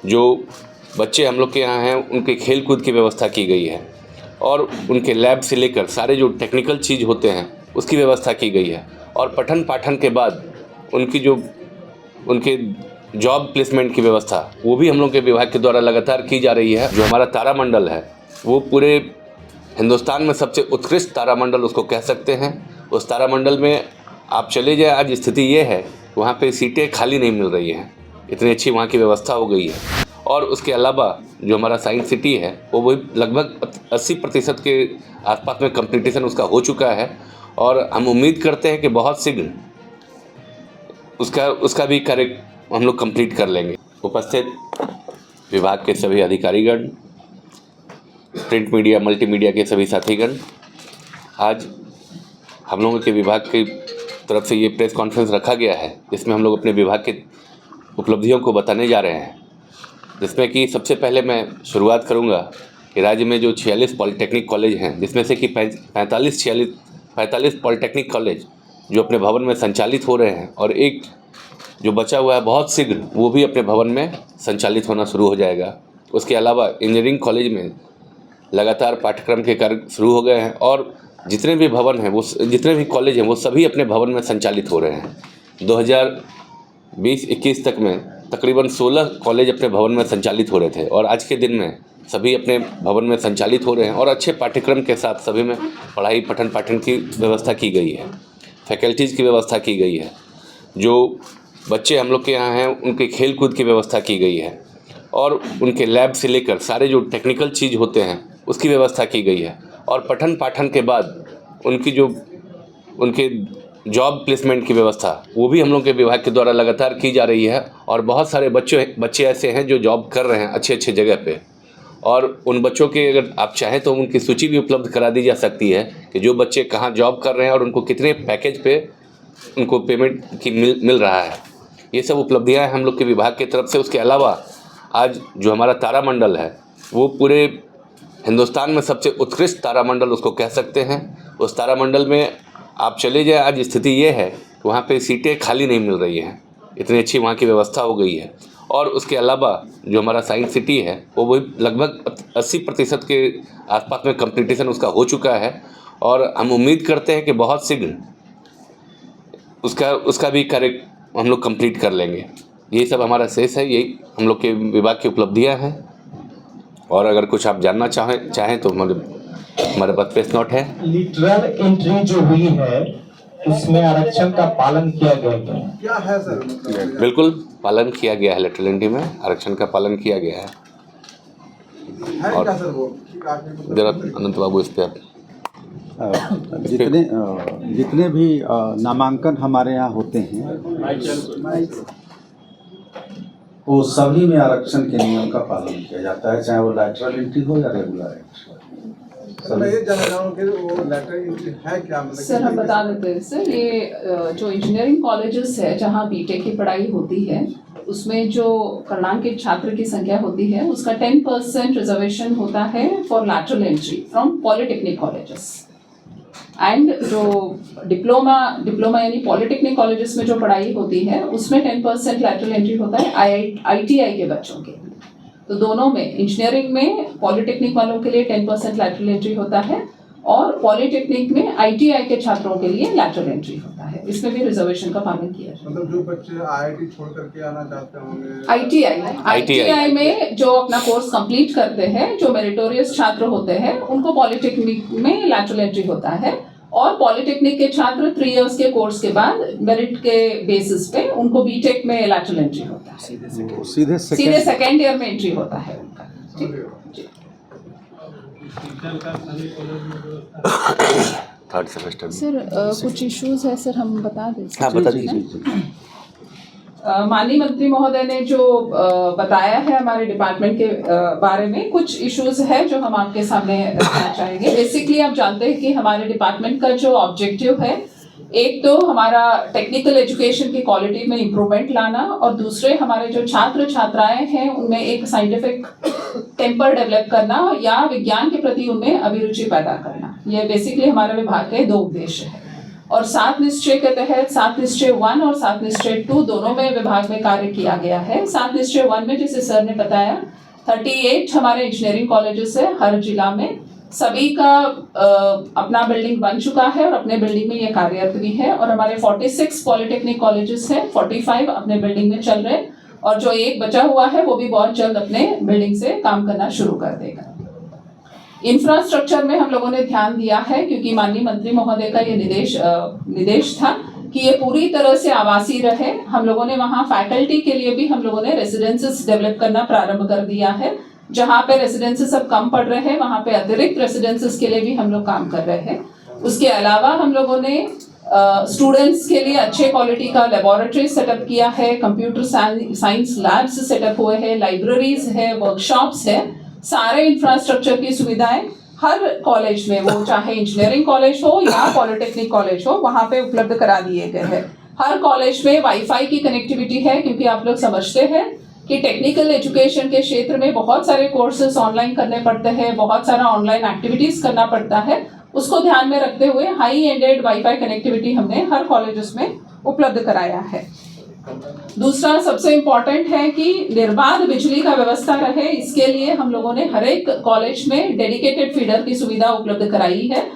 जो बच्चे हम लोग के यहाँ हैं उनके खेल कूद की व्यवस्था की गई है और उनके लैब से लेकर सारे जो टेक्निकल चीज़ होते हैं उसकी व्यवस्था की गई है। और पठन पाठन के बाद उनके जॉब प्लेसमेंट की व्यवस्था वो भी हम लोग के विभाग के द्वारा लगातार की जा रही है। जो हमारा तारामंडल है वो पूरे हिंदुस्तान में सबसे उत्कृष्ट तारामंडल उसको कह सकते हैं। उस तारामंडल में आप चले जाए, आज स्थिति ये है वहाँ पे सीटें खाली नहीं मिल रही हैं, इतनी अच्छी वहाँ की व्यवस्था हो गई है। और उसके अलावा जो हमारा साइंस सिटी है वो लगभग 80% के आसपास में कंप्लीटेशन उसका हो चुका है और हम उम्मीद करते हैं कि बहुत शीघ्र उसका भी कार्य हम लोग कंप्लीट कर लेंगे। उपस्थित विभाग के सभी अधिकारीगण, प्रिंट मीडिया, मल्टीमीडिया के सभी साथीगण, आज हम लोगों के विभाग की तरफ से ये प्रेस कॉन्फ्रेंस रखा गया है जिसमें हम लोग अपने विभाग के उपलब्धियों को बताने जा रहे हैं। जिसमें कि सबसे पहले मैं शुरुआत करूंगा कि राज्य में जो 46 पॉलिटेक्निक कॉलेज हैं, जिसमें से कि 45 पॉलिटेक्निक कॉलेज जो अपने भवन में संचालित हो रहे हैं और एक जो बचा हुआ है बहुत शीघ्र वो भी अपने भवन में संचालित होना शुरू हो जाएगा। उसके अलावा इंजीनियरिंग कॉलेज में लगातार पाठ्यक्रम के कार्य शुरू हो गए हैं और जितने भी भवन हैं जितने भी कॉलेज हैं वो सभी अपने भवन में संचालित हो रहे हैं। 2020-21 तक में तकरीबन 16 कॉलेज अपने भवन में संचालित हो रहे थे और आज के दिन में सभी अपने भवन में संचालित हो रहे हैं और अच्छे पाठ्यक्रम के साथ सभी में पढ़ाई पठन पाठन की व्यवस्था की गई है, फैकल्टीज़ की व्यवस्था की गई है। जो बच्चे हम लोग के यहाँ हैं उनके खेल कूद की व्यवस्था की गई है और उनके लैब से लेकर सारे जो टेक्निकल चीज़ होते हैं उसकी व्यवस्था की गई है। और पठन पाठन के बाद उनके जॉब प्लेसमेंट की व्यवस्था वो भी हम लोग के विभाग के द्वारा लगातार की जा रही है। और बहुत सारे बच्चे ऐसे हैं जो जॉब कर रहे हैं अच्छे जगह पे, और उन बच्चों के अगर आप चाहें तो उनकी सूची भी उपलब्ध करा दी जा सकती है कि जो बच्चे कहाँ जॉब कर रहे हैं और उनको कितने पैकेज पे उनको पेमेंट की मिल रहा है। ये सब उपलब्धियाँ हैं हम लोग के विभाग की तरफ से। उसके अलावा आज जो हमारा तारामंडल है वो पूरे हिंदुस्तान में सबसे उत्कृष्ट तारामंडल उसको कह सकते हैं। उस तारामंडल में आप चले जाए, आज स्थिति ये है कि वहाँ पे सीटें खाली नहीं मिल रही हैं, इतनी अच्छी वहाँ की व्यवस्था हो गई है। और उसके अलावा जो हमारा साइंस सिटी है वो लगभग 80% के आसपास में कंप्लीटेशन उसका हो चुका है और हम उम्मीद करते हैं कि बहुत शीघ्र उसका भी कार्य हम लोग कंप्लीट कर लेंगे। यही सब हमारा शेष है, यही हम लोग के विभाग की उपलब्धियाँ हैं। और अगर कुछ आप जानना चाहें तो हमारे पास प्रेस नोट है। लिटरल एंट्री जो हुई है उसमें आरक्षण का पालन किया गया क्या है सर? बिल्कुल पालन किया गया है, लिटरल एंट्री में आरक्षण का पालन किया गया है। और क्या सर वो जरा अनंत बाबू इस पर जितने भी नामांकन हमारे यहाँ होते हैं वो सभी में आरक्षण के नियम का पालन किया जाता है, चाहे वो लैटरल एंट्री हो या रेगुलर एंट्री हो। मैं ये जानना चाहूँ कि वो लैटरल एंट्री है क्या? सर हम बता देते हैं सर, ये जो इंजीनियरिंग कॉलेजेस है जहाँ बीटेक की पढ़ाई होती है उसमें जो कर्णांकित छात्र की संख्या होती है उसका 10% रिजर्वेशन होता है for lateral entry from polytechnic colleges. And जो डिप्लोमा यानी पॉलिटेक्निक कॉलेजेस में जो पढ़ाई होती है उसमें 10% लैटरल एंट्री होता है IITI के बच्चों के। तो दोनों में, इंजीनियरिंग में पॉलिटेक्निक वालों के लिए 10% लैटरल एंट्री होता है और पॉलिटेक्निक में IITI के छात्रों के लिए लैटरल एंट्री होता है। इसमें भी रिजर्वेशन का पालन किया जाए। मतलब जो बच्चे IIT छोड़ करके आना चाहते होंगे, IITI में जो अपना कोर्स कंप्लीट करते हैं, जो मेरिटोरियस छात्र होते हैं उनको पॉलिटेक्निक में लैटरल एंट्री होता है और पॉलिटेक्निक के छात्र 3 इयर्स के कोर्स के बाद मेरिट के बेसिस पे उनको बीटेक में लैटरल एंट्री होता है। सीधे सेकेंड ईयर में एंट्री होता है उनका। थर्ड सेमेस्टर सर कुछ इश्यूज है सर, हम बता दें। हाँ बता दीजिए। माननीय मंत्री महोदय ने जो बताया है हमारे डिपार्टमेंट के बारे में, कुछ इश्यूज है जो हम आपके सामने रखना चाहेंगे। बेसिकली आप जानते हैं कि हमारे डिपार्टमेंट का जो ऑब्जेक्टिव है, एक तो हमारा टेक्निकल एजुकेशन की क्वालिटी में इम्प्रूवमेंट लाना और दूसरे हमारे जो छात्र छात्राएं हैं उनमें एक साइंटिफिक टेम्पर डेवलप करना या विज्ञान के प्रति उनमें अभिरुचि पैदा करना। ये बेसिकली हमारे विभाग के 2 उद्देश्य हैं। और 7 निश्चय के तहत 7 निश्चय 1 और 7 निश्चय 2 दोनों में विभाग में कार्य किया गया है। 7 निश्चय 1 में जैसे सर ने बताया 38 हमारे इंजीनियरिंग कॉलेजेस है हर जिला में, सभी का अपना बिल्डिंग बन चुका है और अपने बिल्डिंग में ये कार्यरत भी है। और हमारे 46 पॉलिटेक्निक कॉलेजेस हैं, 45 अपने बिल्डिंग में चल रहे हैं और जो एक बचा हुआ है वो भी बहुत जल्द अपने बिल्डिंग से काम करना शुरू कर देगा। इंफ्रास्ट्रक्चर में हम लोगों ने ध्यान दिया है क्योंकि माननीय मंत्री महोदय का ये निर्देश था कि ये पूरी तरह से आवासीय रहे। हम लोगों ने वहाँ फैकल्टी के लिए भी हम लोगों ने रेसिडेंसेस डेवलप करना प्रारंभ कर दिया है। जहाँ पे रेसिडेंसेस अब कम पड़ रहे हैं वहाँ पे अतिरिक्त रेसिडेंसेस के लिए भी हम लोग काम कर रहे हैं। उसके अलावा हम लोगों ने स्टूडेंट्स के लिए अच्छे क्वालिटी का लेबोरेटरी सेटअप किया है, कंप्यूटर साइंस लैब्स सेटअप हुए हैं, लाइब्रेरीज है, वर्कशॉप्स है, सारे इंफ्रास्ट्रक्चर की सुविधाएं हर कॉलेज में, वो चाहे इंजीनियरिंग कॉलेज हो या पॉलिटेक्निक कॉलेज हो, वहाँ पे उपलब्ध करा दिए गए हैं। हर कॉलेज में वाईफाई की कनेक्टिविटी है क्योंकि आप लोग समझते हैं कि टेक्निकल एजुकेशन के क्षेत्र में बहुत सारे कोर्सेज ऑनलाइन करने पड़ते हैं, बहुत सारा ऑनलाइन एक्टिविटीज करना पड़ता है। उसको ध्यान में रखते हुए हाई एंडेड वाईफाई कनेक्टिविटी हमने हर कॉलेजेस में उपलब्ध कराया है। दूसरा सबसे इम्पोर्टेंट है कि निर्बाध बिजली का व्यवस्था रहे, इसके लिए हम लोगों ने हर एक कॉलेज में डेडिकेटेड फीडर की सुविधा उपलब्ध कराई है